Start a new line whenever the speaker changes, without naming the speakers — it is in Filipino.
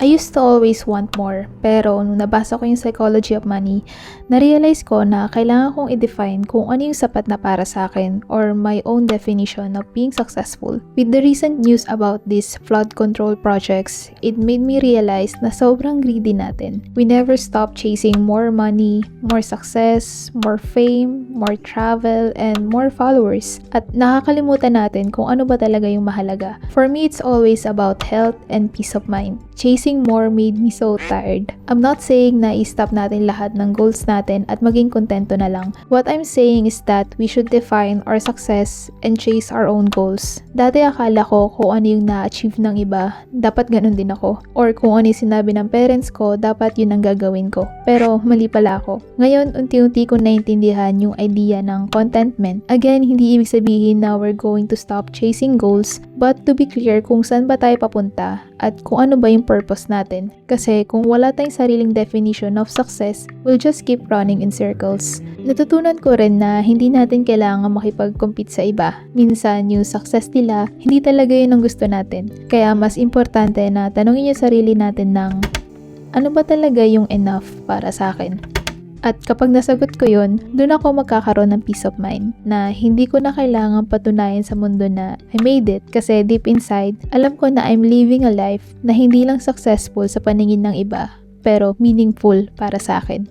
I used to always want more, pero nung nabasa ko yung Psychology of Money, na-realize ko na kailangan kong i-define kung ano yung sapat na para sa akin or my own definition of being successful. With the recent news about these flood control projects, it made me realize na sobrang greedy natin. We never stop chasing more money, more success, more fame, more travel, and more followers. At nakakalimutan natin kung ano ba talaga yung mahalaga. For me, it's always about health and peace of mind. Chasing more made me so tired. I'm not saying na i-stop natin lahat ng goals natin at maging kontento na lang. What I'm saying is that we should define our success and chase our own goals. Dati akala ko kung ano yung na-achieve ng iba, dapat ganun din ako. Or kung ano yung sinabi ng parents ko, dapat yun ang gagawin ko. Pero mali pala ako. Ngayon, unti-unti ko naintindihan yung idea ng contentment. Again, hindi ibig sabihin na we're going to stop chasing goals, but to be clear kung saan ba tayo papunta at kung ano ba yung purpose natin. Kasi kung wala tayong sariling definition of success, we'll just keep running in circles. Natutunan ko rin na hindi natin kailangan makipag-compete sa iba. Minsan, yung success nila, hindi talaga yun ang gusto natin. Kaya mas importante na tanungin yung sarili natin ng, ano ba talaga yung enough para sa akin? At kapag nasagot ko yun, dun ako magkakaroon ng peace of mind na hindi ko na kailangan patunayan sa mundo na I made it kasi deep inside, alam ko na I'm living a life na hindi lang successful sa paningin ng iba pero meaningful para sa akin.